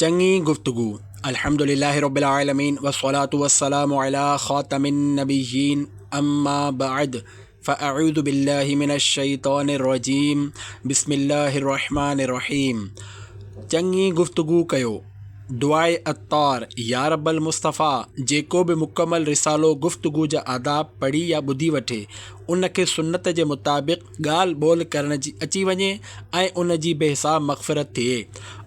चंगी गुफ्तगू। अल्हम्दुलिल्लाहि रब्बिल आलमीन वस्सलातु वस्सलामु अला खातमिन नबिय्यीन अम्मा बअद फ़अऊज़ु बिल्लाहि मिनश शैतानिर रजीम बिस्मिल्लाहिर रहमानिर रहीम। चंगी गुफ्तगू कयो। दुआए अत्तार या रब्बल मुस्तफ़ा जेको बि मुकमल रिसालो गुफ्तगू जा आदाब पढ़ी या ॿुधी वठे उनखे सुन्नत जे मुताबिक़ ॻाल्हि ॿोल करण जी अची वञे ऐं उन जी बेहिसाब मग़फ़िरत थिए।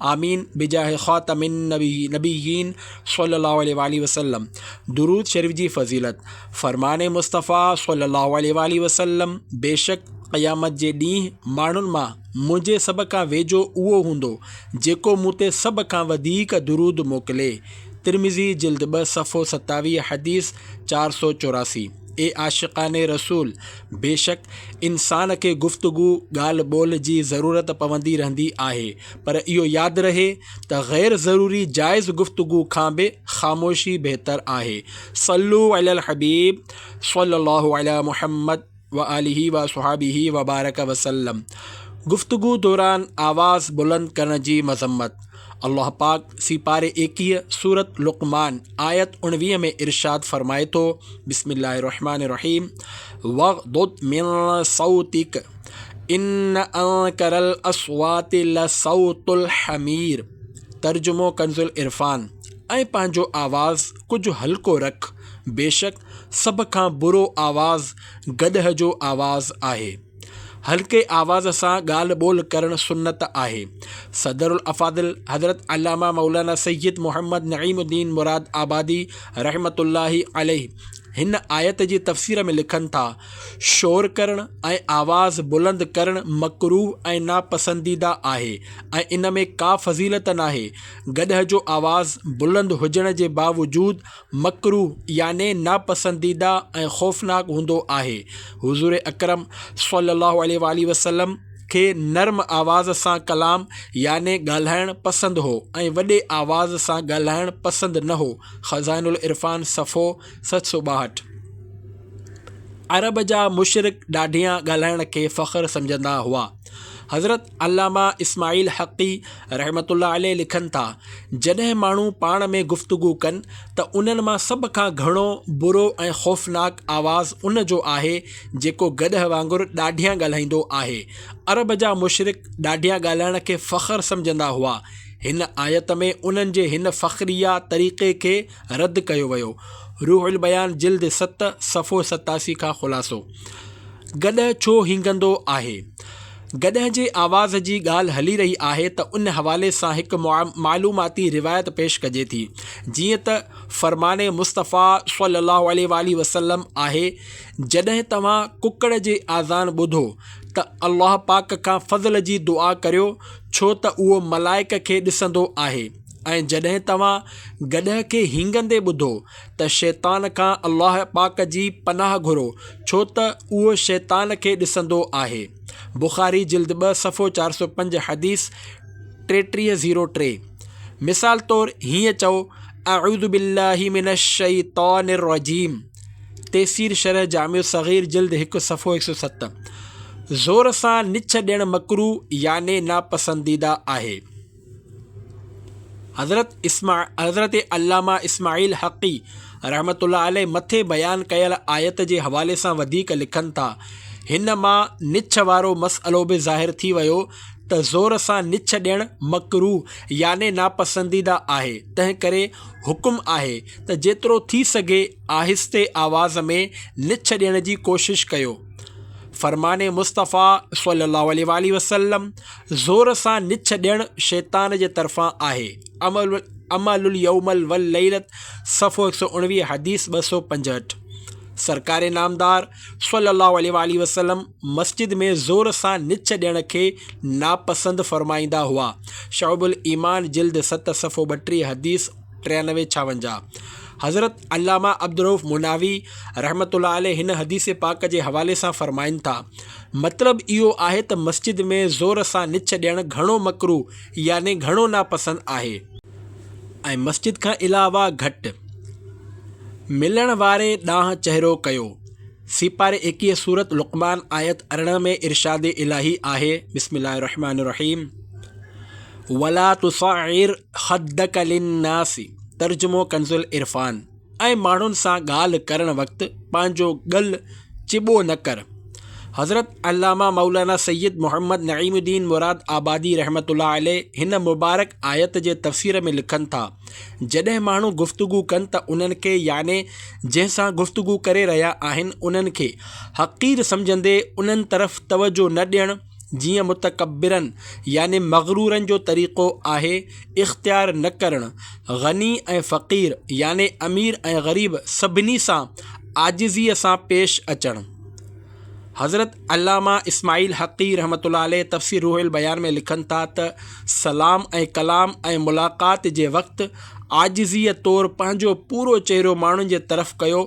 आमीन बिजाह ख़ातमिन नबिय्यीन सल्लल्लाहु अलैहि वसल्लम। दुरूद शरीफ जी फ़ज़ीलत। फ़रमाने मुस्तफ़ा सल्लल्लाहु अलैहि वसल्लम बेशक क़यामत जे ॾींहुं माण्हुनि मां मुंहिंजे सभ खां वेझो उहो हूंदो जेको मूं ते सभ खां वधीक दुरूद मोकिले। तिर्मिज़ी जिल्द 2 सफ़ो 27 हदीस 484। ए आशिक़ाने रसूल, बेशक इंसान खे गुफ्तगू ॻाल्हि ॿोल जी ज़रूरत पवंदी रहंदी आहे, पर इहो यादि रहे त ग़ैर ज़रूरी जाइज़ गुफ्तगू खां बि ख़ामोशी बहितर आहे। सल्लू अलल हबीब सल्लल्लाहु अला मुहम्मद व आलिही व सुहाबिही व बारक वसल्लम। गुफ्तगू दौरान आवाज़ बुलंद करण जी मज़म्मत। अल्लाह पाक सिपारे 21 सूरत लुक़मान आयत 19 में इरशाद फरमाए थो, बिस्मिल्लाहिर्रहमानिर्रहीम वग़्दुद मिन सौतिक इन्न अनकरल अस्वाति लसौतुल हमीर। तर्जुमो कंजुल इरफान। ऐं पंहिंजो आवाज़ कुझु हल्को रख, बेशक सभ खां बुरो आवाज़ गदह जो आवाज़ आहे। हल्के आवाज़ सां ॻाल्हि ॿोल करणु सुन्नत आहे। सदरुल अफ़ादिल हज़रत अल्लामा मौलाना सैयद मोहम्मद नईमुद्दीन मुराद आबादी रहमतुल्लाहि अलैहि हिन आयत जी तफ़सीर में लिखनि था, शोर करणु ऐं आवाज़ बुलंद करणु मकरूह ऐं नापसंदीदा आहे ऐं इन में का फ़ज़ीलत नाहे। गदह जो आवाज़ बुलंद हुजण जे बावजूदु मकरूह याने नापसंदीदा ऐं ख़ौफ़नाक हूंदो आहे। हुज़ूर अकरम सल्लल्लाहु अलैहि वसल्लम खे नर्म आवाज़ सां कलाम याने ॻाल्हाइणु पसंदि हो ऐं वॾे आवाज़ सां ॻाल्हाइणु पसंदि न हो। ख़ज़ाइनुल इरफ़ान सफ़ो 762। अरब जा मुशरिक ॾाढियां ॻाल्हाइण खे फ़ख़्रु सम्झंदा हुआ। हज़रत अल्लामा इस्माइल हक़ी रहमतुल्लाह अलैहि लिखनि था, जॾहिं माण्हू पाण में गुफ्तगू कनि त उन्हनि मां सभ खां घणो बुरो ऐं ख़ौफ़नाक आवाज़ उन जो आहे जेको गदह वांगुरु ॾाढियां ॻाल्हाईंदो आहे। अरब जा मुशरिक ॾाढियां ॻाल्हाइण खे फ़ख़्रु सम्झंदा हुआ। हिन आयत में उन्हनि जे हिन फ़ख़्रिया तरीक़े खे रद्द कयो वियो। रूहुल बयान जिल्द 7 सफ़ो 87 खां ख़ुलासो। गदह छो हींगंदो आहे? गदह जे आवाज़ जी ॻाल्हि हली रही आहे त उन हवाले सां हिकु मालूमाती रिवायत पेश कजे थी, जीअं त फ़रमाने मुस्तफ़ा सल्लल्लाहु अलैहि वसल्लम आहे, जॾहिं तव्हां कुकड़ जे आज़ान ॿुधो त अल्लाह पाक खां फ़ज़ल जी दुआ करियो, छो त उहो मलाइक खे ॾिसंदो आहे, ऐं जॾहिं तव्हां गदह खे हींगंदे ॿुधो त शैतान खां अल्लाह पाक जी पनाह घुरो, छो त उहो शैतान खे ॾिसंदो आहे। बुख़ारी जिल्द 2 सफ़ो 405 हदीस 3303। मिसाल तौरु हीअं चओ, अऊज़ु बिल्लाहि मिनश शैतानिर रजीम। तैसीर शरह जामिउ सग़ीर जिल्द 1 सफ़ो 107। ज़ोर सां निछ ॾियणु मकरूह याने नापसंदीदा आहे। हज़रत अल्लामा इस्माइल हक़ी रहमतुल्लाह अलैहि मथे बयान कयल आयत जे हवाले सां वधीक लिखनि था, हिन मां निछ वारो मसइलो बि ज़ाहिर थी वियो त ज़ोर सां निछ ॾियणु मकरूह याने नापसंदीदा आहे। तंहिं करे हुकुम आहे त जेतिरो थी सघे आहिस्ते आवाज़ में निछ ॾियण जी कोशिशि कयो। फ़रमाने मुस्तफ़ा सल्लल्लाहु अलैहि वसल्लम, ज़ोर सां निछ ॾियणु शैतान जे तरफ़ां आहे। अमलुल यौमल वल लैलत सफ़ो 119 हदीस 265। सरकारे नामदार सल्लल्लाहु अलैहि वसल्लम मस्जिद में ज़ोर सां निछ ॾियण खे नापसंद फ़रमाईंदा हुआ। शअबुल ईमान जिल्द 7 सफ़ो 32 हदीस 9356। हज़रत अल्लामा अब्दुर्रऊफ़ मुनावी रहमतुल्लाह अलैहि हिन हदीस पाक जे हवाले सां फ़रमाइनि था, मतिलबु इहो आहे त मस्जिद में ज़ोर सां निछ ॾियणु घणो मकरूह याने घणो नापसंद आहे ऐं मस्जिद खां अलावा घटि। मिलण वारे ॾांहुं चहिरो कयो। सिपारे 21 सूरत लुक़मान आयत 18 में इरशाद इलाही आहे, बिस्मिल्लाहिर्रहमानिर्रहीम वला तुसाइर ख़द्दक लिन्नासी, तर्जुमो कंज़ुल इरफ़ान। ऐं माण्हुनि सां ॻाल्हि करण वक़्तु पंहिंजो ॻल चिॿो न कर। हज़रत अल्लामा मौलाना सैयद मोहम्मद नईमुद्दीन मुराद आबादी रहमतुल्लाह अलैह हिन मुबारक आयत जे तफ़सीर में लिखनि था, जॾहिं माण्हू गुफ़्तगू कनि त उन्हनि खे याने जंहिंसां गुफ़्तगू करे रहिया आहिनि उन्हनि खे हक़ीर सम्झंदे उन्हनि तरफ़ तवजो न ॾियणु, जीअं मुतकब्बिरनि याने मग़रूरनि जो तरीक़ो आहे इख़्तियार न करणु, ग़नी ऐं फ़क़ीर याने अमीर ऐं ग़रीब सभिनी सां आजिज़ीअ सां पेश अचणु। हज़रत अल्लामा इस्माइल हक़ी रहमतुल्लाह अलैह तफ़सीर रूहुल बयान में लिखनि था त सलाम ऐं कलाम ऐं मुलाक़ात जे वक़्तु आजिज़ीअ तौरु पंहिंजो पूरो चहिरो माण्हुनि जे तरफ़ कयो,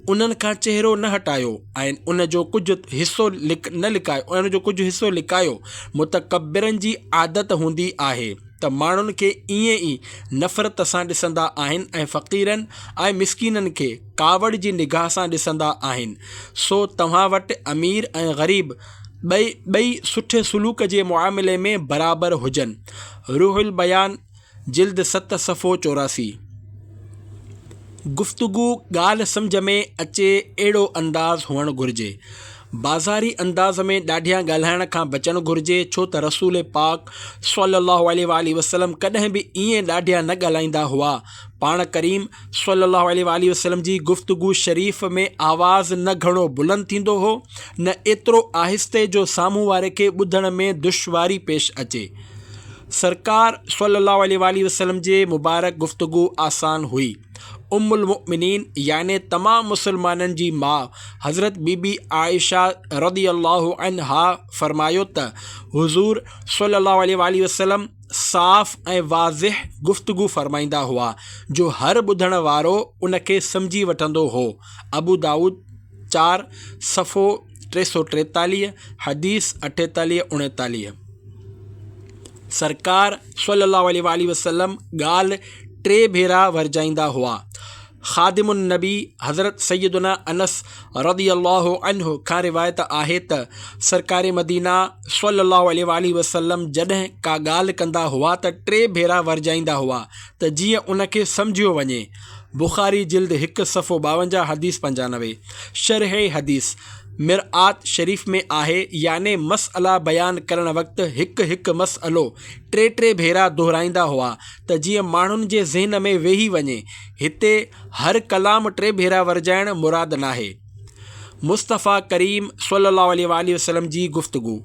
उन्हनि खां चहिरो न हटायो ऐं उन जो कुझु हिसो लिकायो। मुतकब्बिरनि जी आदत हूंदी आहे त माण्हुनि खे ईअं ई नफ़रत सां ॾिसंदा आहिनि ऐं फ़क़ीरनि ऐं मिसकीननि खे कावड़ जी निगाह सां ॾिसंदा आहिनि। सो तव्हां वटि अमीर ऐं ग़रीब ॿई सुठे सलूक जे मुआमिले में बराबरि हुजनि। रूहुल बयान जिल्द 7 सफ़ो 84। गुफ़्तगू ॻाल्हि सम्झ में अचे अहिड़ो अंदाज़ हुअणु घुरिजे। बाज़ारी अंदाज़ में ॾाढियां ॻाल्हाइण खां बचणु घुरिजे, छो त रसूल पाक सल्लल्लाहु अलैहि वसल्लम कॾहिं बि ईअं ॾाढियां न ॻाल्हाईंदा हुआ। पाण करीम सल्लल्लाहु अलैहि वसल्लम जी गुफ़्तगू शरीफ़ में आवाज़ न घणो बुलंद थींदो हो, न एतिरो आहिस्ते जो साम्हूं वारे खे ॿुधण में दुश्वारी पेश अचे। सरकार सल्लल्लाहु अलैहि वसल्लम जे मुबारक गुफ़्तगू आसान हुई। उम्मुल मुमिनीन याने तमाम मुसलमाननि जी माउ हज़रत बीबी आयशा रज़ियल्लाहु अन्हा फरमायो त हुज़ूर सल्लल्लाहु अलैहि वसल्लम साफ़ ऐं वाज़िह गुफ़्तगू फरमाईंदा हुआ जो हर ॿुधण वारो उनखे सम्झी वठंदो हो। अबू दाऊद 4 सफ़ो 343, हदीस 48-49। सरकार सल्लल्लाहु अलैहि वसल्लम ॻाल्हि 3 भेरा वरजाईंदा हुआ। ख़ादिमुन नबी हज़रत सैयदुना अनस रज़ियल्लाहु अन्हु खां रिवायत आहे त सरकार मदीना सल्लल्लाहु अलैहि वसल्लम जॾहिं का ॻाल्हि कंदा हुआ त 3 भेरा वरजाईंदा हुआ त जीअं उनखे सम्झियो वञे। बुख़ारी जिल्द 1 सफ़ो 52, हदीस 95। शरह हदीस मिरआत शरीफ़ में आहे, याने मसअला बयान करण वक़्तु हिकु मसअलो 3 भेरा दोहराईंदा हुआ त जीअं माण्हुनि जे ज़हन में वेही वञे। हिते हर कलाम 3 भेरा वरजाइण मुराद नाहे। मुस्तफ़ा करीम सल्लल्लाहु अलैहि वसल्लम जी गुफ़्तगू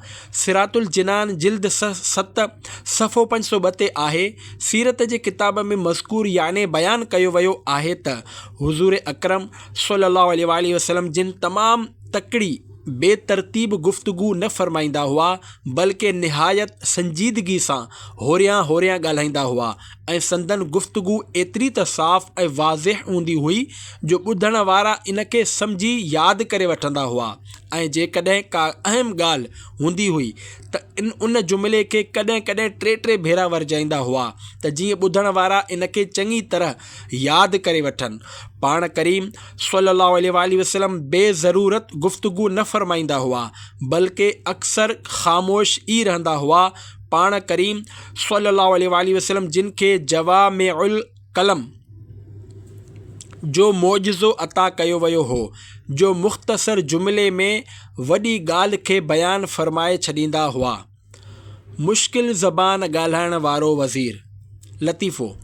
सिरातुल जिनान जिल्द 7 सफ़ो 502 ते आहे। सीरत जे किताब में मज़कूर याने बयान कयो वियो आहे त हुज़ूर अकरम सल्लल्लाहु अलैहि वसल्लम जिन तमामु तकड़ी बेतरतीब गुफ़्तगू न फरमाईंदा हुआ, बल्कि निहायत संजीदगी सां होरियां ॻाल्हाईंदा हुआ ऐं संदन गुफ़्तगू एतिरी त साफ़ ऐं वाज़िह हूंदी हुई जो ॿुधण वारा इनखे सम्झी यादि करे वठंदा हुआ ऐं जेकॾहिं का अहम ॻाल्हि हूंदी हुई त उन जुमिले खे कॾहिं 3 भेरा वरजाईंदा हुआ त जीअं ॿुधण वारा इनखे चङी तरह यादि करे वठनि। पाण करीम सल्लल्लाहु अलैहि वसल्लम बेज़रूरत गुफ़्तगू न फरमाईंदा हुआ, बल्कि अक्सर ख़ामोश ई रहंदा हुआ। पाण करीम सल्लल्लाहु अलैहि वसल्लम जिन खे जवामिउल कलम जो मौजज़ो अता कयो वियो हो, जो मुख़्तसर जुमिले में वॾी ॻाल्हि खे बयानु फरमाए छॾींदा हुआ। मुश्किल ज़बान ॻाल्हाइण वारो वज़ीर। लतीफ़ो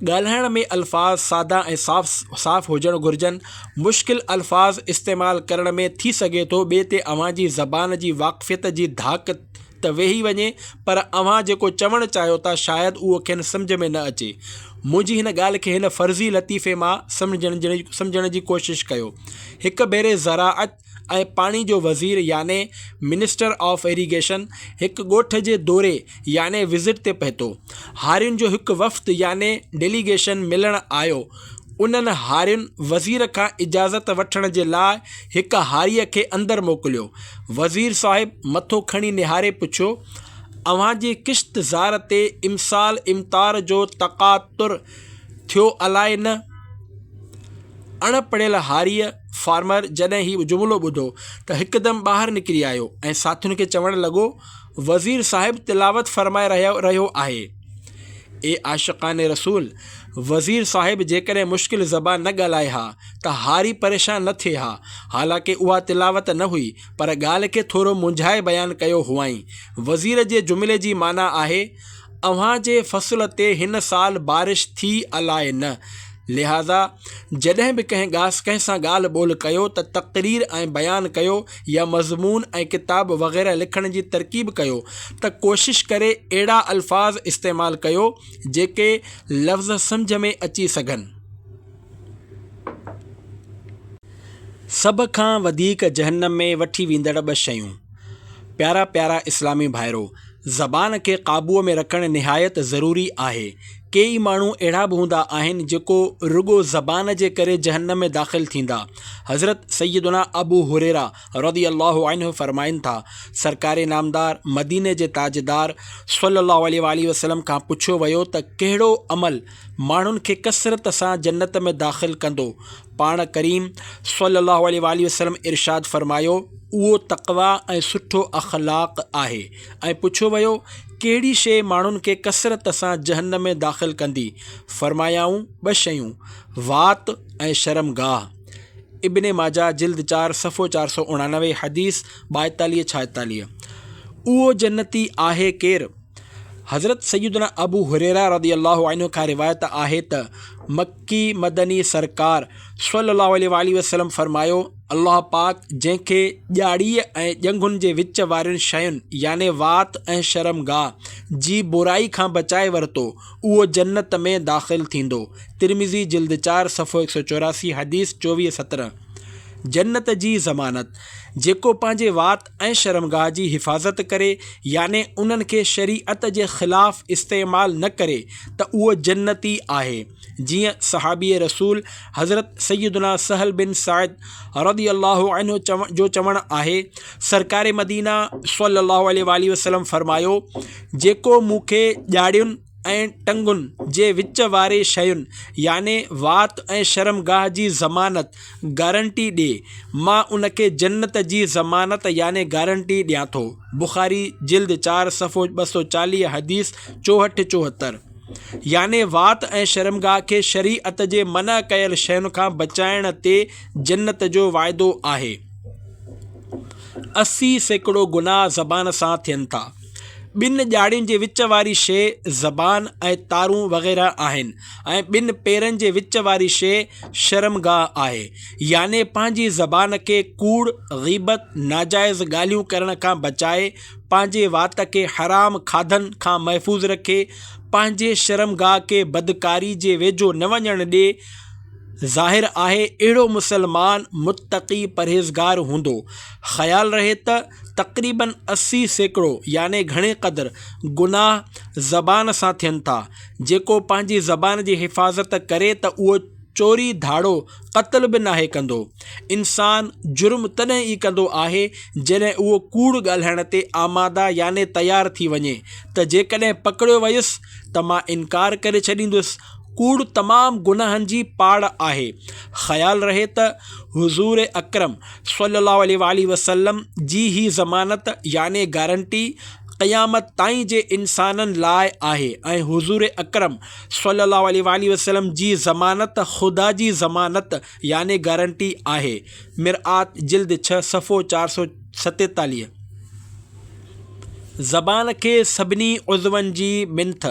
ॻाल्हाइण में अल्फाज़ सादा ऐं साफ़ हुजणु घुरिजनि। मुश्किल अल्फाज़ इस्तेमालु करण में थी सघे थो ॿिए ते अव्हां जी ज़बान जी वाक़फ़ियत जी धाक त वेही वञे, पर अव्हां जेको चवणु चाहियो था शायदि उहो खेनि सम्झ में न अचे। मुंहिंजी हिन ॻाल्हि खे हिन फ़र्ज़ी लतीफ़े मां सम्झण जी कोशिशि कयो। हिकु भेरे ज़राअत ऐं पाणी जो वज़ीर याने मिनिस्टर ऑफ इरीगेशन हिकु ॻोठ जे दौरे याने विज़िट ते पहुतो। हारियुनि जो हिकु वफ़्द याने डेलीगेशन मिलणु आयो। उन्हनि हारियुनि वज़ीर खां इजाज़त वठण जे लाइ हिकु हारीअ खे अंदरि मोकिलियो। वज़ीर साहिबु मथो खणी निहारे पुछियो, अव्हां जी किश्त ज़ार ते इमसाल इमतार जो तक़ातुर थियो अलाए न? अणपढ़ियल हारीअ फार्मर जॾहिं ही जुमिलो ॿुधो त हिकदमि ॿाहिरि निकिरी आयो ऐं साथियुनि खे चवणु लॻो, वज़ीर साहिबु तिलावत फरमाए रहियो आहे। ए आशिक़ान रसूल, वज़ीर साहिब जेकॾहिं मुश्किल ज़बान न ॻाल्हाए हा त हारी परेशान न थिए हा। हालांकि उहा तिलावत न हुई, पर ॻाल्हि खे थोरो मुंझाए बयानु कयो हुआईं। वज़ीर जे जुमिले जी माना आहे, अव्हां जे फ़सुल ते हिन साल बारिश थी अलाए न, लिहाज़ा जॾहिं बि कंहिं सां ॻाल्हि ॿोल कयो त तक़रीर ऐं बयानु कयो या मज़मून ऐं किताब वग़ैरह लिखण जी तरकीब कयो त कोशिश करे अहिड़ा अल्फाज़ इस्तेमालु कयो जेके लफ़्ज़ सम्झ में अची सघनि। सभ खां वधीक जहन्नम में वठी वेंदड़ ॿ शयूं। प्यारा प्यारा इस्लामी भाइरो, ज़बान खे क़ाबूअ में रखणु निहायत ज़रूरी आहे। कई माण्हू अहिड़ा बि हूंदा आहिनि जेको रुगो ज़बान जे करे जहन्नम में दाख़िल थींदा। हज़रत सैयदना अबू हुरैरा रज़ियल्लाहु अन्हु फरमाइनि था, सरकारे नामदार मदीने जे ताजदार सल्लल्लाहु अलैहि वसल्लम खां पुछियो वियो त कहिड़ो अमल माण्हुनि खे कसरत सां जन्नत में दाख़िल कंदो। पाण करीम सल्लल्लाहु अलैहि वसल्लम इरशाद फरमायो, उहो तक़वा ऐं सुठो अख़लाक़ आहे। ऐं पुछियो वियो, कहिड़ी शइ माण्हुनि खे कसरत सां जहन्नम में दाख़िल कंदी? फरमायाऊं, 2 शयूं, वात ऐं शर्मगाह। इब्ने माजा जिल्द 4 सफ़ो 489 हदीस 42-46। उहो जन्नती आहे केरु? हज़रत सैयदना अबू हुरैरा रज़ियल्लाहु अन्हु खां रिवायत आहे त मक्की मदनी सरकार सल्लल्लाहु अलैहि वसल्लम फरमायो, अल्लाह पाक जंहिंखे ॼाड़ीअ ऐं ॼंघुनि जे विच वारियुनि शयुनि याने वात ऐं शर्मगाह जी बुराई खां बचाए वरितो, उहो जन्नत में दाख़िल थींदो। तिरमिज़ी जिल्द 4 सफ़ो 184 हदीस 24-17। जन्नत जी ज़मानत, जेको पंहिंजे वात ऐं शर्मगाह जी हिफ़ाज़त करे याने उन्हनि खे शरीअत जे ख़िलाफ़ इस्तेमालु न करे त उहो जन्नती आहे। जीअं सहाबी रसूल हज़रत सैयदना सहल बिन साइद रज़ियल्लाहु अन्हु जो चवणु आहे, सरकारे मदीना सल्लल्लाहु अलैहि वसल्लम फरमायो, जेको मूंखे ॼाड़ियुनि ऐं टंगुनि जे विच वारे शयुनि याने वात ऐं शर्मगाह जी ज़मानत गारंटी ॾिए, मां उनखे जन्नत जी ज़मानत याने गारंटी ॾियां थो। बुख़ारी जिल्द 4 सफ़ो 240 हदीस 64-74। याने वात ऐं शर्मगाह खे शरीअत जे मना कयल शयुनि खां बचाइण ते जन्नत जो वाइदो आहे। 80% गुनाह ज़बान सां थियनि था। 2 ॼाड़ियुनि जे विच वारी शइ ज़बान ऐं तारूं वग़ैरह आहिनि ऐं 2 पेरनि जे विच वारी शइ शर्मगाह आहे। याने पंहिंजी ज़बान खे कूड़, ग़ीबत, नाजाइज़ ॻाल्हियूं करण खां बचाए, पंहिंजे वात खे हराम खाधनि खां महफ़ूज़ रखे, पंहिंजे शर्मगाह खे बदकारी जे वेझो न वञणु ॾिए। ज़ाहिर आहे अहिड़ो मुसलमान मुत्तक़ी परहेज़गार हूंदो। ख़्याल रहे त तक़रीबन 80% याने घणे क़दुरु गुनाह ज़बान सां थियनि था। जेको पंहिंजी ज़बान जी हिफ़ाज़त करे त उहो चोरी, धाड़ो, क़त्ल बि नाहे कंदो। इंसान जुर्म तॾहिं ई कंदो आहे जॾहिं उहो कूड़ ॻाल्हाइण ते आमादा याने तयारु थी वञे त जेकॾहिं पकड़ियो वियुसि त मां इनकार करे छॾींदुसि। कूड़ तमामु गुनाहनि जी पाड़ आहे। ख़्याल रहे त हुज़ूर अकरम सल्लल्लाहु अलैहि वसल्लम जी ही ज़मानत याने गारंटी क़यामत ताईं जे इंसाननि लाइ आहे ऐं हुज़ूर अकरम सल्लल्लाहु अलैहि वसल्लम जी ज़मानत ख़ुदा जी ज़मानत याने गारंटी आहे। मिरआत जिल्द 6 सफ़ो 447। ज़बान खे सभिनी उज़वनि जी मिंथ।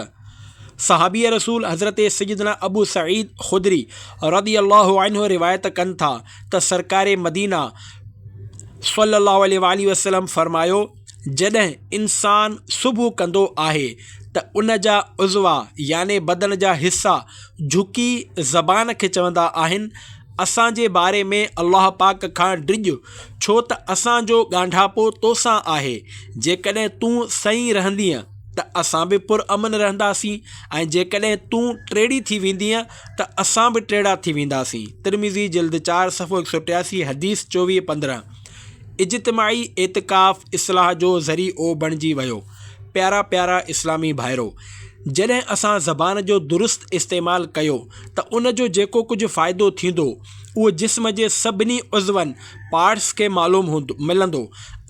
सहाबी रसूल हज़रत सैयदना अबू सईद खुदरी रज़ियल्लाहु अन्हु रिवायत कनि था त सरकारे मदीना सल्लल्लाहु अलैहि वसल्लम फरमायो, जॾहिं इंसान सुबुह कंदो आहे त उन जा उज़वा याने बदन जा हिस्सा झुकी ज़बान खे चवंदा आहिनि, असांजे बारे में अल्लाह पाक खां ड्रिॼ, छो त असांजो ॻांढापो तोसां आहे। जेकॾहिं तूं सही रहंदीअ त असां बि पुरअमन रहंदासीं ऐं जेकॾहिं तूं टेड़ी थी वेंदीअ त असां बि टेड़ा थी वेंदासीं। तिरमिज़ी जिल्द 4 सफ़ो 183 हदीस 24-15। इज्तिमाई एतिकाफ़ इस्लाह जो ज़रियो बणिजी वियो। प्यारा प्यारा इस्लामी भाइरो, जॾहिं असां ज़बान जो दुरुस्त इस्तेमालु कयो त उन जो जेको कुझु फ़ाइदो थींदो उहो जिस्म जे सभिनी उज़वनि पार्ट्स खे मालूम मिलंदो।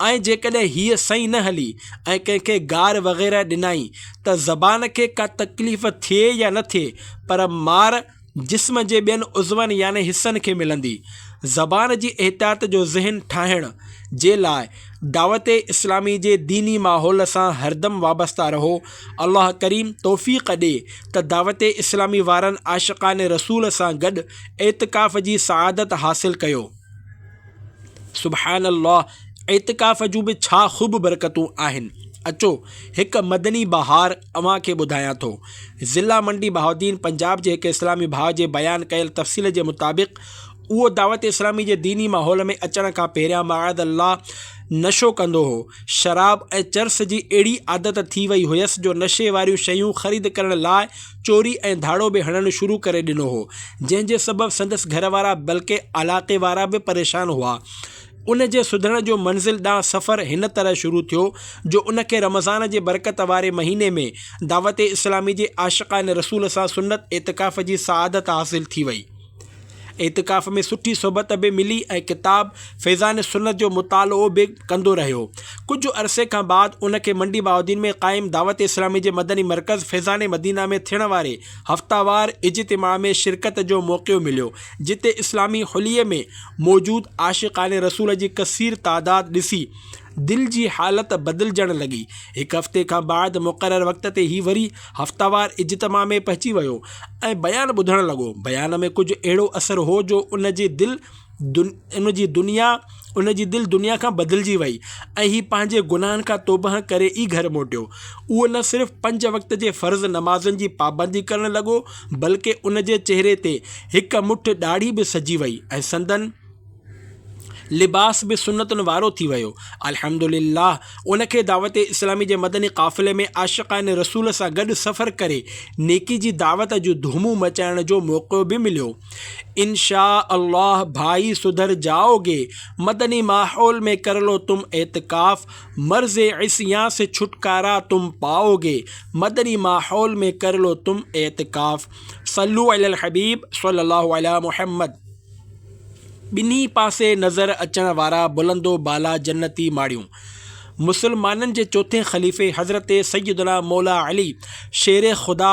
ऐं जेकॾहिं हीअ सही न हली ऐं कंहिंखे गार वग़ैरह ॾिनाई त ज़बान खे का तकलीफ़ थिए या न थिए, पर मार जिस्म जे ॿियनि उज़वनि याने हिस्सनि खे मिलंदी। ज़बान जी एहतियात जो ज़हन ठाहिण जे लाइ दावत इस्लामी जे दीनी माहौल सां हरदम वाबस्ता रहो। अल्लाह करीम तौफ़ीक़ ॾे त दावत इस्लामी वारनि आशिक़ान रसूल सां गॾु एतिकाफ़ जी सआदत हासिल कयो। सुबहान अल्लाह, एतिकाफ़ जूं बि छा ख़ूब बरकतूं आहिनि। अचो हिकु मदनी बहार अव्हां खे ॿुधायां थो। ज़िला मंडी बहाउद्दीन पंजाब जे हिकु इस्लामी भाउ जे बयानु कयल तफ़सील जे मुताबिक़ उहो दावत इस्लामी जे दीनी माहौल में अचण खां पहिरियां माअद अल्लाह नशो कंदो हो। शराब ऐं चर्स जी अहिड़ी आदत थी वई हुयसि जो नशे वारियूं शयूं ख़रीद करण लाइ चोरी ऐं धाड़ो बि हणणु शुरू करे ॾिनो हो, जंहिंजे सबबु संदसि घर वारा बल्कि इलाक़े वारा बि परेशान हुआ। उन जे सुधरण जो मंज़िल ॾांहुं सफ़र हिन तरह शुरू थियो जो उनखे रमज़ान जे बरकत वारे महीने में दावत इस्लामी जे आशिक़ान रसूल सां सुन्नत एतिकाफ़ जी सआदत हासिल थी वई। एतिकाफ़ में सुठी सोबत बि मिली ऐं किताब फैज़ान सुन्नत जो मुतालो बि कंदो रहियो। कुझु अरसे खां बाद उनखे मंडी बहाउद्दीन में क़ाइम दावत इस्लामी जे मदनी मरकज़ फैज़ान मदीना में थियण वारे हफ़्तावार इज्तिमा में शिरकत जो मौक़ो मिलियो, जिते इस्लामी हुलिये में मौजूद आशिक़ान रसूल जी कसीर तादाद ॾिसी दिल जी हालत बदिलजण लॻी। हिकु हफ़्ते खां बाद मुक़ररु वक़्त ते ही वरी हफ़्तावार इज्तिमा में पहुची वियो ऐं बयानु ॿुधणु लॻो। बयान में कुझु अहिड़ो असरु हो जो उन जी दिल दुनिया खां बदिलजी वई ऐं ही पंहिंजे गुनाहनि खां तौबह करे ई घर मोटियो। उहो न सिर्फ़ु 5 वक़्त जे फ़र्ज़ नमाज़नि जी पाबंदी करणु लॻो, बल्कि उन जे चेहरे ते हिकु मुठ ॾाढ़ी बि सजी वई ऐं संदन लिबास बि सुन्नतुनि वारो थी वियो। अल्हम्दुलिल्लाह, उनखे दावत इस्लामी जे मदनी क़ाफ़िले में आशिक़ान रसूल सां गॾु सफ़र करे नेकी जी दावत जो धूमू मचाइण जो मौक़ो भी मिलियो। इंशा अल्लाह भाई सुधर जाओगे, मदनी माहौल में कर लो तुम एतकाफ़, मर्ज़े इस्यां से छुटकारा तुम पाओगे, मदनी माहौल में कर लो तुम एतकाफ़। सल्लु अलल हबीब सल्लल्लाहु अला मुहम्मद। ॿिन्ही पासे नज़र अचण वारा बुलंदो बाला जन्नती माड़ियूं। मुसलमाननि जे चौथे ख़लीफ़े हज़रत सैयदना मौला अली शेर ख़ुदा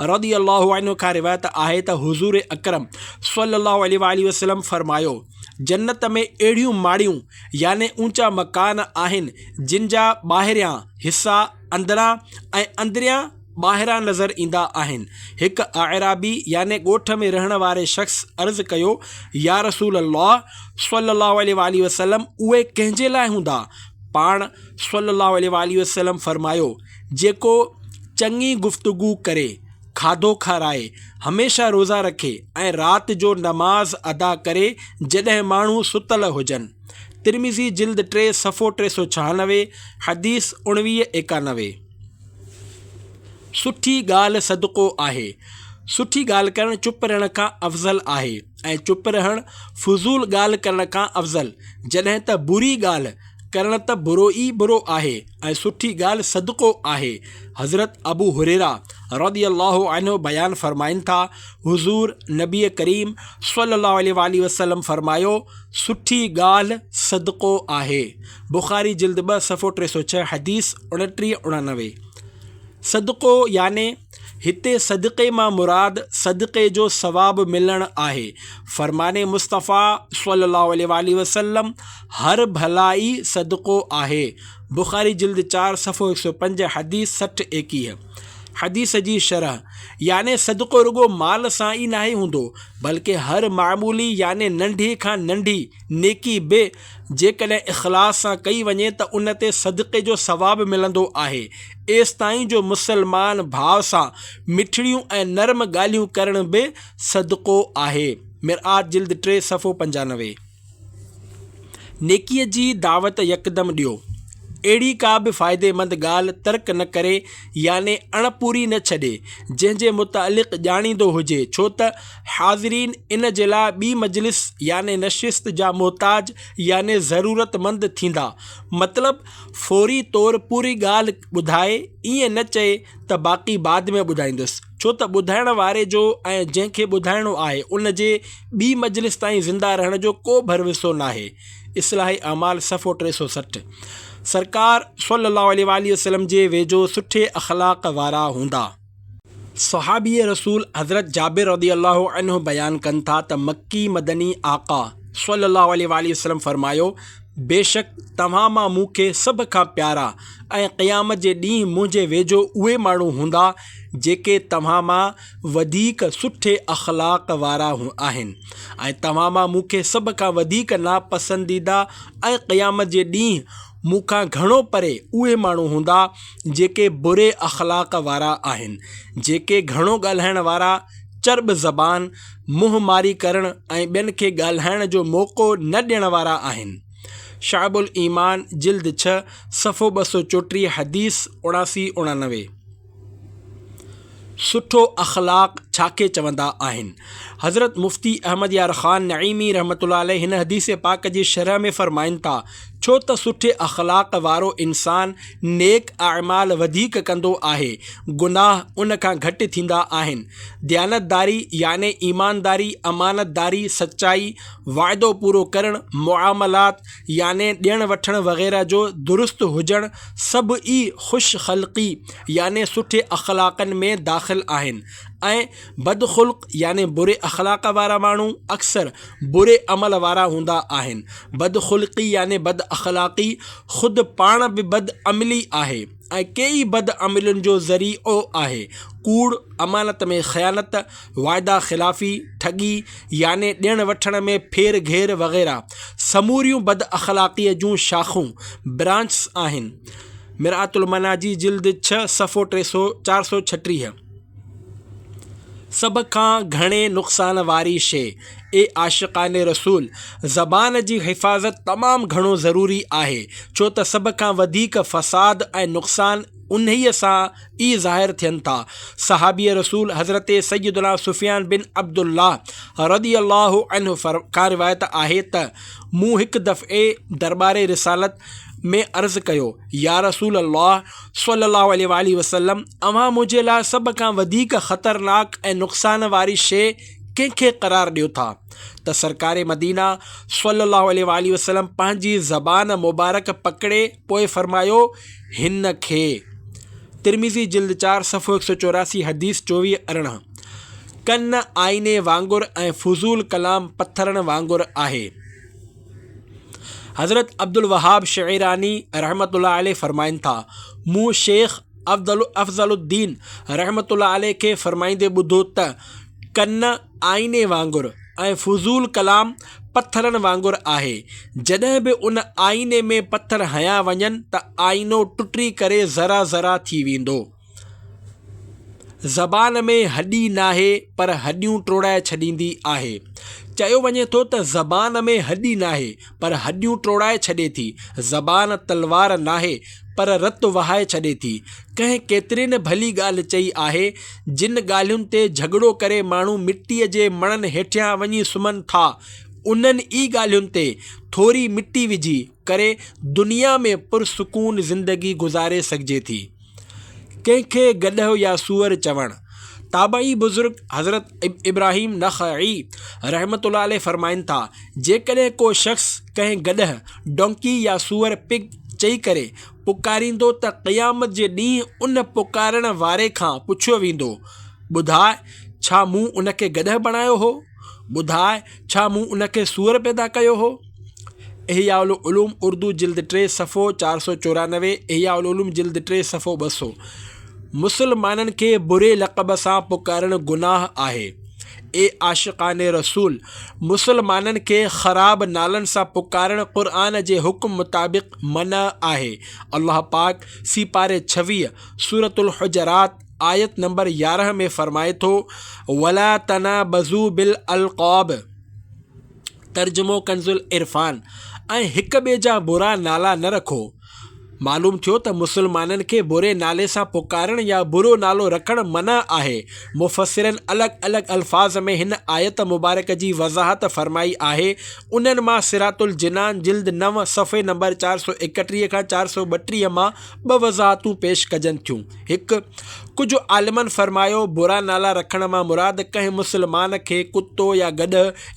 रज़ी अल्लाहु अन्हु खां रिवायत आहे त हुज़ूर अकरम सल्लल्लाहु अलैहि वसल्लम फ़रमायो, जन्नत में अहिड़ियूं माड़ियूं याने ऊंचा मकान आहिनि जिन जा ॿाहिरियां हिस्सा अंदरां ऐं अंदरियां ॿाहिरां नज़र ईंदा आहिनि। हिकु आराबी याने ॻोठ में रहण वारे शख़्स अर्ज़ु कयो, या रसूल अल्लाह सल्लल्लाहु अलैहि वसल्लम उहे कंहिंजे लाइ हूंदा? पाण सल्लल्लाहु अलैहि वसल्लम फ़रमायो, जेको चङी गुफ़्तगू करे, खाधो खाराए, हमेशा रोज़ा रखे ऐं राति जो नमाज़ अदा करे जॾहिं माण्हू सुतल हुजनि। तिरमिज़ी जिल्द 3 सफ़ो 396, हदीस 1991। सुठी ॻाल्हि सदको आहे। सुठी ॻाल्हि करणु चुप रहण खां अफ़ज़ल आहे ऐं चुप रहणु फ़ुज़ूल ॻाल्हि करण खां अफ़ज़ल। जॾहिं त बुरी ॻाल्हि करणु त बुरो ई बुरो आहे ऐं सुठी ॻाल्हि सदको आहे। हज़रत अबू हुरैरा रज़ी अल्लाहु अन्हु बयानु फ़रमाइनि था, हुज़ूर नबी करीम सल्लल्लाहु अलैहि वसल्लम फ़रमायो, सुठी ॻाल्हि सदको आहे। बुख़ारी जिल्द 2 सफ़ो 306, हदीस 29-99। सदको याने हिते सदक़े मां मुराद सदक़े जो सवाबु मिलणु आहे। फ़रमाने मुस्तफ़ा सल्लल्लाहु अलैहि वसल्लम, हर भलाई सदको आहे। बुख़ारी जिल्द 4 सफ़ो 105, हदीस 60-21। हदीस जी शरह याने सदको रुगो माल सां ई नाहे हूंदो, बल्कि हर मामूली याने नंढी खां नंढी नेकी बि जेकॾहिं इख़लास सां कई वञे त उन ते सदक़े जो सवाबु मिलंदो आहे। एसि ताईं जो मुसलमान भाव सां मिठड़ियूं ऐं नरम ॻाल्हियूं करण बि सदको आहे। मिरआत जिल्द 3 सफ़ो 95। नेकीअ जी दावत यकदमि ॾियो। अहिड़ी का बि फ़ाइदेमंद ॻाल्हि तर्क न करे याने अणपूरी न छॾे जंहिंजे मुतालिक़ ॼाणींदो हुजे, छो त हाज़रीन इन जे लाइ ॿी मजलिस याने नशिस्त जा मोहताज याने ज़रूरतमंद थींदा। मतिलबु फ़ौरी तौर पूरी ॻाल्हि ॿुधाए, ईअं न चए त बाक़ी बाद में ॿुधाईंदुसि, छो त ॿुधाइण वारे जो ऐं जंहिंखे ॿुधाइणो आहे उन जे ॿी मजलिस ताईं ज़िंदा रहण जो को भरवसो नाहे। इस्लाही अमाल सफ़ो 360। सरकार सल्लल्लाहु अलैहि वसल्लम जे वेझो सुठे अख़लाक़ वारा हूंदा। सहाबी रसूल हज़रत जाबिर रज़ियल्लाहु अन्हु बयानु कनि था त मक्की मदनी आका सल्लल्लाहु अलैहि वसल्लम फरमायो, बेशक तव्हां मां मूंखे सभ खां प्यारा ऐं क़यामत जे ॾींहुं मुंहिंजे वेझो उहे माण्हू हूंदा जेके तव्हां मां वधीक सुठे अख़लाक़ वारा आहिनि, ऐं तव्हां मां मूंखे सभ खां वधीक नापसंदीदा ऐं क़यामत जे ॾींहुं मूंखां घणो परे उहे माण्हू हूंदा जेके बुरे अख़लाक़ वारा आहिनि, जेके घणो ॻाल्हाइण वारा, चर्ब ज़बान, मुंहुं मारी करणु ऐं ॿियनि खे ॻाल्हाइण जो मौक़ो न ॾियण वारा आहिनि। शाइबुल ईमान जिल्द 6 सफ़ो 234 हदीस 79-89। सुठो अख़लाक़ छाखे चवंदा आहिनि? हज़रत मुफ़्ती अहमद यार ख़ान नईमी रहमतुल्लाह अलैहि हिन हदीस पाक जी शरह में फ़रमाइनि था, छो त सुठे अख़लाक़ वारो इंसान नेक अमाल वधीक कंदो आहे, गुनाह उन खां घटि थींदा आहिनि। दयानतदारी याने ईमानदारी, अमानतदारी, सच्चाई, वाइदो पूरो करणु, मुआमलात याने ॾियण वठण वग़ैरह जो दुरुस्त हुजणु, सभु ई ख़ुश ख़ल्क़ी याने सुठे अख़लाक़नि में दाख़िल आहिनि। ऐं बदख़ुल्क़ याने बुरे अख़लाक़ वारा माण्हू अक्सर बुरे अमल वारा हूंदा आहिनि। बदख़ुल्क़ी याने बद अख़लाक़ी ख़ुदि पाण बि बद अमली आहे ऐं कई बद अमलुनि जो ज़रियो आहे। कूड़, अमानत में ख़यानत, वाइदा ख़िलाफ़ी, ठगी याने ॾियण वठण में फेर घेर वग़ैरह समूरियूं बद अख़लाक़ीअ जूं शाख़ूं ब्रांच आहिनि। मिरातुल मनाजी जिल्द 6 सफ़ो 436। सभ खां घणे नुक़सान वारी शइ, ए आशिक़ाने रसूल, ज़बान जी हिफ़ाज़त तमामु घणो ज़रूरी आहे, छो त सभ खां वधीक फ़साद ऐं नुक़सान उन्हीअ सां ई ज़ाहिर थियनि था। सहाबी रसूल हज़रत सैयदना सुफ़ियान बिन अब्दुल्लाह रज़ियल्लाहु अन्हु खां रिवायत आहे त मूं हिकु दफ़े दरबारे रिसालत में अर्ज़ु कयो, या रसूल अल्लाह सल्लल्लाहु अलैहि वसल्लम, अव्हां मुंहिंजे लाइ सभ खां वधीक ख़तरनाक ऐं नुक़सान वारी शइ कंहिंखे क़रार ॾियो था? त सरकारे मदीना सल्लल्लाहु अलैहि वसल्लम पंहिंजी ज़बान मुबारक पकड़े पोइ फ़रमायो, हिन खे। तिरमिज़ी जिल्द 4 सफ़ो 184 हदीस 24-अरिड़हं। कन आईने वांगुरु ऐं फुज़ूल कलाम पत्थरनि वांगुरु आहे। हज़रत अब्दुल वहाब शईरानी रहमतुल्लाह अलैहि फ़रमाइनि था, मूं शेख अफ़ज़लुद्दीन रहमतुल्लाह अलैहि खे फ़रमाईंदे ॿुधो त कन आईने वांगुरु ऐं फुज़ूल कलाम पत्थरनि वांगुरु आहे। जॾहिं बि उन आईने में पत्थर हया वञनि त आईनो टुटी करे ज़रा ज़रा थी वेंदो। ज़बान में हॾी नाहे पर हॾियूं टोड़ाए छॾींदी आहे। चयो वञे थो त ज़बान में हॾी नाहे पर हॾियूं टोड़ाए छॾे थी। ज़बान तलवार नाहे पर रत वहाए छॾे थी। कंहिं केतिरनि भली ॻाल्हि चई आहे, जिन ॻाल्हियुनि ते झगड़ो करे माण्हू मिटीअ जे मणनि हेठियां वञी सुम्हनि था, उन्हनि ई ॻाल्हियुनि ते थोरी मिटी विझी करे दुनिया में पुरसुकून ज़िंदगी गुज़ारे सघिजे थी। कंहिंखे गॾहो या सूअर चवणु। ताबई बुज़ुर्ग हज़रत इब्राहिम नख़ई रहमतुल्लाह अलैहि फ़रमाइनि था, जेकॾहिं को शख़्स कंहिं गॾह, डोंकी या सूअर पिग चई करे पुकारींदो त क़यामत जे ॾींहुं उन पुकारण वारे खां पुछियो वेंदो, ॿुधाए छा मूं उनखे गॾह बणायो हो? ॿुधाए छा मूं उनखे सूअर पैदा कयो हो? इहया उल उलूम उर्दू जिल्द 3 सफ़ो 494, इहया उल उलूम जिल्द 3 सफ़ो 200। मुसलमाननि खे बुरे लक़ब सां पुकारणु गुनाह आहे। ए आशिक़ाने रसूल, मुसलमाननि खे ख़राब नालनि सां पुकारणु क़ुर्आन जे हुक्म मुताबिक़ मना आहे। अल्लाह पाक सीपारे 26 सूरतुल हुजरात आयत नंबर 11 में फ़रमाए थो, वला तनाबज़ू बिल अलक़ाब। तर्जुमो कंज़ुल इरफ़ान। ऐं हिक ॿिए जा बुरा नाला न रखो। मालूम थियो त मुसलमाननि खे बुरे नाले सां पुकारण या बुरो नालो रखणु मना आहे। मुफ़स्सिरनि अलॻि अलॻि अल्फाज़ में हिन आयत मुबारक जी वज़ाहत फरमाई आहे। उन्हनि मां सिरातुल जिनान जिल्द 9 सफ़े नंबर 431 खां 432 मां 2 वज़ाहतूं पेश कजनि थियूं। हिकु, कुझु आलिमनि फरमायो बुरा नाला रखण मां मुराद कंहिं मुसलमान खे कुतो या गॾ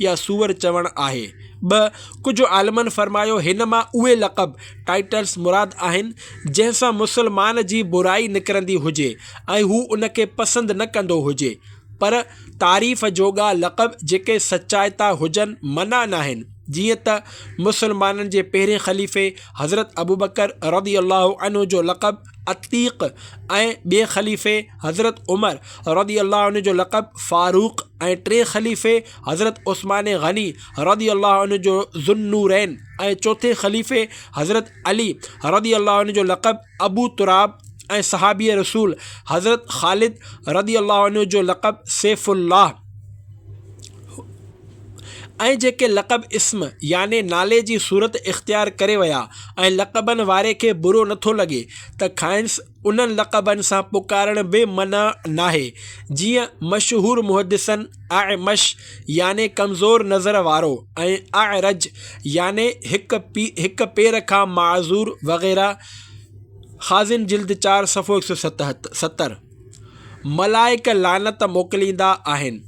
या सूअर चवणु आहे। 2, कुझु आलिमनि फरमायो हिन मां उहे लक़ब टाइटल्स मुराद आहिनि जंहिंसां मुसलमान जी बुराई निकिरंदी हुजे ऐं हू उनखे पसंदि न कंदो हुजे, पर तारीफ़ जोगा लक़ब जेके सचाइता हुजनि मना न आहिनि। जीअं त मुसलमाननि जे पहिरें ख़लीफ़े हज़रत अबू बकर रज़ी अल्लाहु अन्हु जो लक़ब अतीक़ ऐं ॿिए ख़लीफ़े हज़रत उमर रज़ी अल्लाहु अन्हु जो लक़ब फ़ारूक़ ऐं टे ख़लीफ़े हज़रत उस्मान गनी रज़ी अल्लाहु अन्हु जो ज़ुन्नूरैन ऐं चौथे ख़लीफ़े हज़रत अली रज़ी अल्लाहु अन्हु जो लक़ब अबू तुराब ऐं सहाबी रसूल हज़रत ख़ालिद रज़ी अल्लाहु अन्हु जो लक़ब सैफ़ुल्लाह ऐं जेके लक़ब इस्म याने नाले जी सूरत इख़्तियार करे विया ऐं लक़बनि वारे खे बुरो नथो लॻे त खाइन्स उन्हनि लक़बनि सां पुकारण बि मना नाहे। जीअं मशहूर मुहदिसन अअमश याने कमज़ोर नज़र वारो ऐं अअरज याने हिक पेर खां माज़ूर वग़ैरह। ख़ाज़िन जिल्द 4 सफ़ो 177। मलाइक लानत मोकिलींदा आहिनि।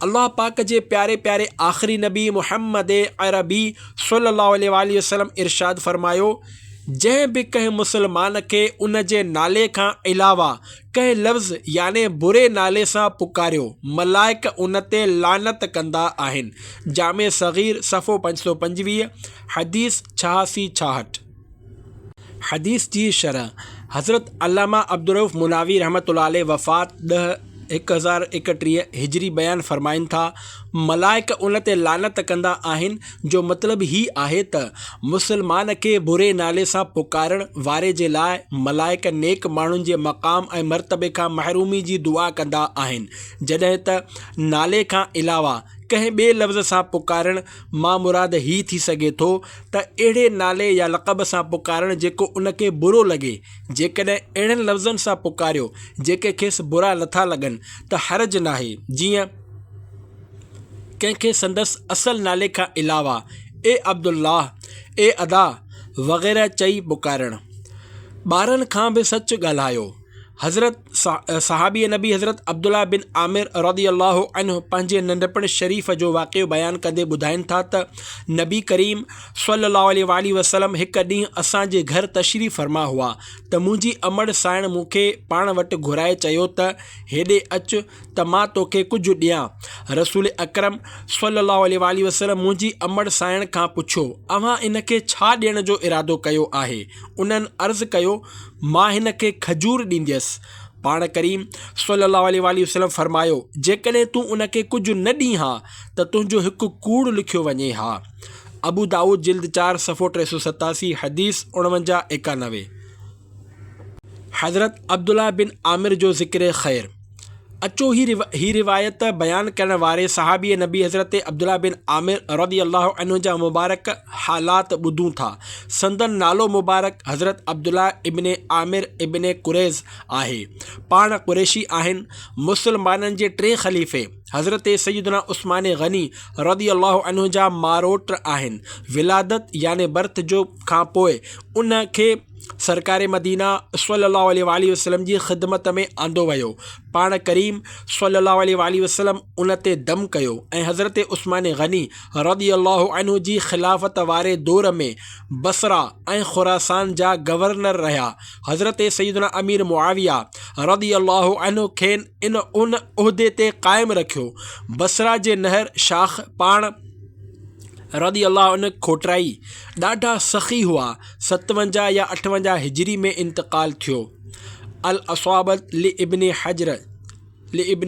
अल्लाह पाक जे प्यारे प्यारे आख़िरी नबी मुहम्मद अरबी सल्लल्लाहु अलैहि वसल्लम इरशाद फरमायो, जंहिं बि कंहिं मुसलमान खे उन जे नाले खां अलावा कंहिं लफ़्ज़ याने बुरे नाले सां पुकारियो मलाइक उन ते लानत कंदा आहिनि। जामे सग़ीर सफ़ो 525, हदीस 86-66। हदीस जी शरह हज़रत अल्लामा अब्दुर्रऊफ़ मुनावी रहमतुल्लाह अलैह वफ़ात 1031 हिजरी बयान फरमाइनि था, मलाइक उन ते लानत कंदा आहिनि जो मतिलबु ही आहे त मुसलमान खे बुरे नाले सां पुकारण वारे जे लाइ मलाइक नेक माण्हुनि जे मक़ाम ऐं मर्तबे खां महरूमी जी दुआ कंदा आहिनि, जॾहिं त नाले खां अलावा कंहिं ॿिए लफ़्ज़ सां पुकारण मां मुराद ही थी सघे थो त अहिड़े नाले या लक़ब सां पुकारण जेको उनखे बुरो लॻे। जेकॾहिं अहिड़नि लफ़्ज़नि सां पुकारियो जेके खेसि बुरा नथा लॻनि त हर्ज नाहे। जीअं कंहिंखे संदसि असल नाले खां अलावा ए अब्दुल्लाह, ए अदा वग़ैरह चई पुकारणु। ॿारनि खां बि सच ॻाल्हायो। हज़रत सहाबी नबी हज़रत अब्दुल्ला बिन आमिर रज़ी अल्लाहु अन्हु पंहिंजे नंढपण शरीफ़ जो वाक़ियो बयानु कंदे ॿुधाइनि था त नबी करीम सल्लल्लाहु अलैहि वसल्लम हिकु ॾींहुं असांजे घर तशरीफ़ फरमा हुआ त मुंहिंजी अमड़ साइण मूंखे पाण वटि घुराए चयो त हेॾे अचु त मां तोखे कुझु ॾियां। रसूल अकरम सल्लल्लाहु अलैहि वसल्लम मुंहिंजी अमड़ साइण खां पुछियो, अव्हां इनखे छा ॾियण जो इरादो कयो आहे? उन्हनि अर्ज़ु कयो, मां हिन खे खजूर ॾींदसि। पाण करीम सल्लल्लाहु अलैहि वसल्लम फरमायो, जेकॾहिं तूं उनखे कुझु न ॾीं हा त तुंहिंजो हिकु कूड़ लिखियो वञे हा। अबू दाऊद जिल्द 4 सफ़ो 387, हदीस 49-91। हज़रत अब्दुल्ला बिन आमिर जो ज़िक्र ख़ैर। अचो ही रिवायत बयान करण वारे सहाबी नबी हज़रत अब्दुल्ला बिन आमिर रज़ी अल्लाहु अन्हु जा मुबारक हालात ॿुधूं था। संदन नालो मुबारक हज़रत अब्दुल्ला इब्न आमिर इब्न कुरैज़ आहे। पाण कुरैशी आहिनि। मुसलमाननि जे टे ख़लीफ़े हज़रत सैयदना उस्मान गनी रज़ी अल्लाहु अन्हु जा मारोट आहिनि। विलादत याने बर्थ जो खां पोइ उन खे सरकार मदीना सल्लल्लाहु अलैहि वसल्लम जी ख़िदमत में आंदो वियो। पाण करीम सल्लल्लाहु अलैहि वसल्लम उन ते दम कयो ऐं हज़रत उस्मान गनी रज़ी अल्लाहु अन्हु जी ख़िलाफ़त वारे दौर में बसरा ऐं खुरासान जा गवर्नर रहिया। हज़रत सैयदना अमीर मुआविया रज़ी अल्लाहु अन्हु खेनि उन उहिदे ते क़ाइमु रखियो। बसरा जे नहर शाख पाण रज़ी अल्लाहु अन्हु खोटराई ॾाढा सख़ी हुआ। 57 या 58 हिजरी में इंतकाल थियो। अल असवाबत लि इब्न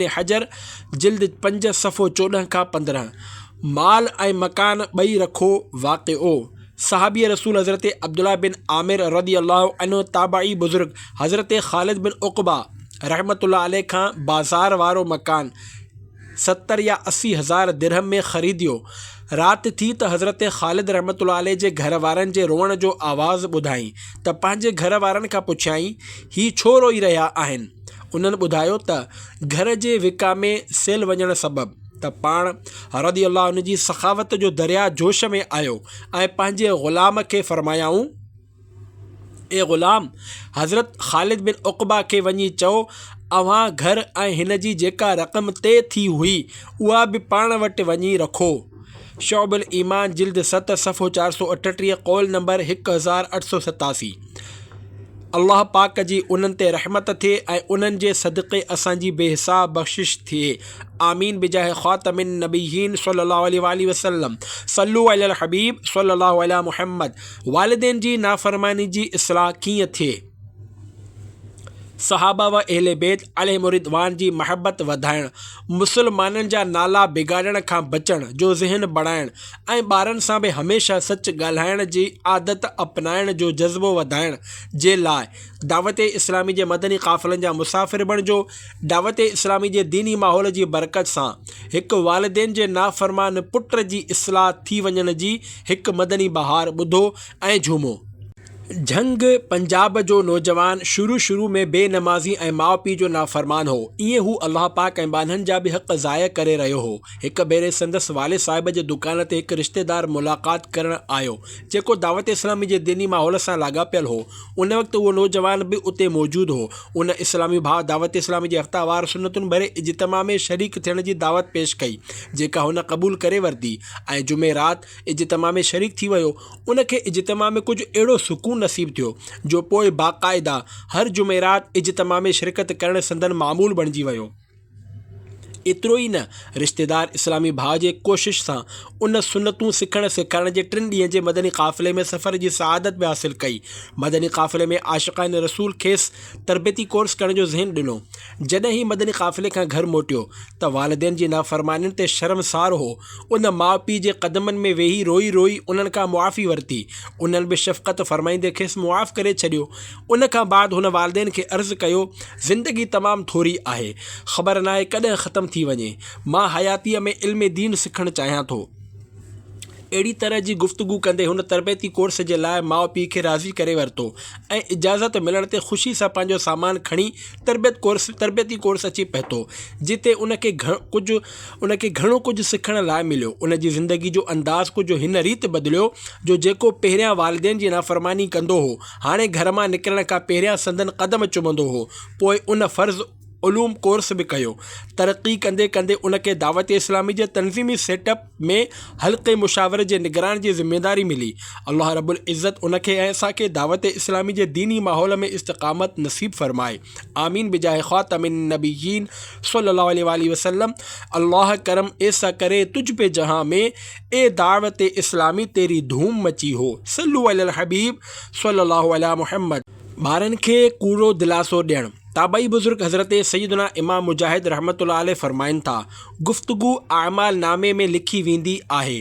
हजर जिल्द 5 सफ़ो 14-15। माल ऐं मकान ॿई रखो वाक़िओ। सहाबी रसूल हज़रत अब्दुल्ला बिन आमिर रज़ी अल्लाहु अन्हु ताबाई बुज़ुर्ग हज़रत ख़ालिद बिन उक़बा रहमतुल्लाह अलैह खां बाज़ार वारो मकान 70 या 80 हज़ार दिरहम में ख़रीदियो। राति थी त हज़रत ख़ालिद रहमतुल्लाह अलैह जे घर वारनि जे रोअण जो आवाज़ु ॿुधाई त पंहिंजे घर वारनि खां पुछियाईं ही छो रोई रहिया आहिनि। उन्हनि ॿुधायो त घर जे विका में सेल वञण सबबु त पाण रज़ी अल्लाह उन जी सखावत जो दरिया जोश में आयो ऐं पंहिंजे ग़ुलाम खे फ़रमायाऊं, ए ग़ुलाम, हज़रत ख़ालिद बिन उक़बा खे वञी चओ अव्हां घर ऐं हिन जी जेका रक़म तय थी हुई उहा बि पाण वटि वञी रखो। शौबुल ईमान जिल्द 7 सफ़ो 438 कौल नंबर 1887। अल्लाह पाक जी उन्हनि ते रहमत थिए ऐं उन्हनि जे सदक़े असांजी बेहिसाब बख़्शिश थिए। आमीन बिजाह ख़ातमिन नबीयीन सल्लल्लाहु अलैहि वसल्लम। सल्लु अलल हबीब सल्लल्लाहु अला मुहम्मद। वालिदैन जी नाफ़रमानी जी इस्लाह कीअं थिए। सहाबा व अहले बैत अलैहिम रिदवान जी महबत वधाइण, मुसलमाननि जा नाला बिगाड़ण खां बचण जो ज़हन बढ़ाइण ऐं ॿारनि सां बि हमेशह सच ॻाल्हाइण जी आदत अपनाइण जो जज़्बो वधाइण जे लाइ दावत इस्लामी जे मदनी क़ाफ़िलनि जा मुसाफ़िर बणिजो। दावत इस्लामी जे दीनी माहौल जी बरकत सां हिकु वालिदैन जे नाफ़रमान पुट जी इस्लाह थी वञण जी हिकु मदनी बहार ॿुधो ऐं झूमो। झंग पंजाब जो नौजवान शुरू में बेनमाज़ी ऐं माउ पीउ जो नाफ़रमान हो। ईअं हू अल्लाह पाक ऐं बाननि जा बि हक़ ज़ाया करे रहियो हो। हिकु भेरे संदसि वाले साहिब जे दुकान ते हिकु रिश्तेदार मुलाक़ात करणु आयो जेको दावत इस्लामी जे दीनी माहौल सां लाॻापियल हो। उन वक़्तु उहो नौजवान बि उते मौजूदु हो। उन इस्लामी भाउ दावत इस्लामी जे हफ़्तावार सुनतुनि भरे इज्तिमा में शरीक थियण जी दावत पेश कई जेका हुन क़बूल करे वरिती ऐं जुमेरात इज्तिमा में शरीक थी वियो। उनखे इज्तिमा में कुझु अहिड़ो सुकून नसीब थियो जो पोइ बाक़ाइदा हर जुमेरात इज्तिमा में शिरकत करण संदन मामूल बणिजी वियो। एतिरो ई न, रिश्तेदार इस्लामी भाउ जे कोशिश सां उन सुनतूं सिखण सेखारण जे 3 ॾींहं जे मदनी क़ाफ़िले में सफ़र जी सआदत बि हासिल कई। मदनी क़ाफ़िले में आशिक़ान रसूल खेसि तरबियती कोर्स करण जो ज़हन ॾिनो। जॾहिं ही मदनी क़ाफ़िले खां घर मोटियो त वालिदैन जी नाफ़रमानियुनि ते शर्मसार हो। उन माउ पीउ जे क़दमनि में वेही रोई रोई उन्हनि खां मुआफ़ी वरिती। उन्हनि बि शफ़क़त फ़रमाईंदे खेसि मुआफ़ करे छॾियो। उन खां बाद हुन वालिदैन खे अर्ज़ु कयो, ज़िंदगी तमामु थोरी आहे, ख़बर नाहे कॾहिं ख़तमु थी वञे। मां हयातीअ में इल्म दीन सिखणु चाहियां थो। अहिड़ी तरह जी गुफ्तगू कंदे हुन तरबियती कोर्स जे लाइ माउ पीउ खे राज़ी करे वरितो ऐं इजाज़त मिलण ते ख़ुशी सां पंहिंजो सामान खणी तरबियती कोर्स अची पहुतो जिते उनखे घणो कुझु सिखण लाइ मिलियो। उन जी ज़िंदगी जो अंदाज़ कुझु हिन रीति बदिलियो जो जेको पहिरियां वालिदैन जी नाफ़रमानी कंदो हो हाणे घर मां निकिरण खां पहिरियां संदन क़दम चुमंदो हो। पोइ उन फ़र्ज़ उलूम कोर्स बि कयो। तरक़ी कंदे कंदे उनखे दावत इस्लामी जे तनज़ीमी सेटअप में हल्क़े मुशावरे जे निगरान जी ज़िम्मेदारी मिली। अल्लाह रब्बुल इज़्ज़त उनखे ऐं असांखे दावत इस्लामी जे दीनी माहौल में इस्तिक़ामत नसीब फ़रमाए। आमीन बिजाह ख़ातमिन नबीयीन सल्लल्लाहु अलैहि वसल्लम। अल्लाह करम ऐसा करे तुझ पे जहाँ में ए दावत इस्लामी तेरी धूम मची हो। सल्लु अलल हबीब सल्लल्लाहु अला मुहम्मद। ॿारनि खे कूड़ो दिलासो ॾियणु। ताबई बुज़ुर्ग हज़रत सैयदना इमाम मुजाहिद रहमतुल्लाह अलैह फ़रमाइनि था, गुफ्तगू आमाल नामे में लिखी वेंदी आहे।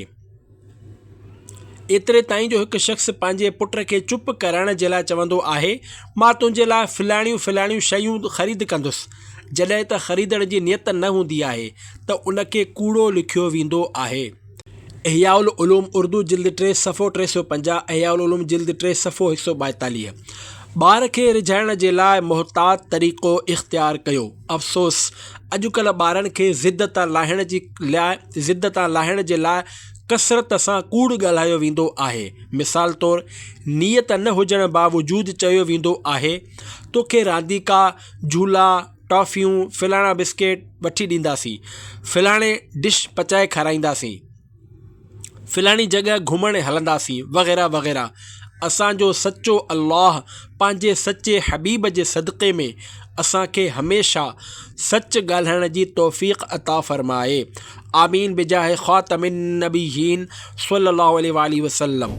एतिरे ताईं जो हिकु शख़्स पंहिंजे पुट खे चुप करण जे लाइ चवंदो आहे, मां तुंहिंजे लाइ फ़लाणियूं शयूं ख़रीद कंदुसि। जॾहिं त ख़रीदण जी नियत न हूंदी आहे त उनखे कूड़ो लिखियो वेंदो आहे। इहयाउल उलूम उर्दू जिल्द 3 सफ़ो 350, इहयाउल उलूम जिल्द 3 सफ़ो 142। ॿार खे रिझाइण जे लाइ मुहतात तरीक़ो इख़्तियार कयो। अफ़सोस, अॼुकल्ह ॿारनि खे ज़िद तां लाहिण जे लाइ कसरत सां कूड़ ॻाल्हायो वेंदो आहे। मिसाल तौरु, नीयत न हुजण बावजूदु चयो वेंदो आहे, तोखे रांदीका, झूला, टॉफ़ियूं, फ़लाणा बिस्किट वठी ॾींदासीं, फ़लाणे डिश पचाए खाराईंदासीं, फ़लाणी जॻह घुमण हलंदासीं, वग़ैरह वग़ैरह। असांजो सचो अल्लाह पंहिंजे सचे हबीब जे सदक़े में असांखे हमेशह सच ॻाल्हाइण जी तौफ़ीक़ अता फ़रमाए। आमीन बिजाह ख़ातमिन नबीयीन सल्लल्लाहु अलैहि वसल्लम।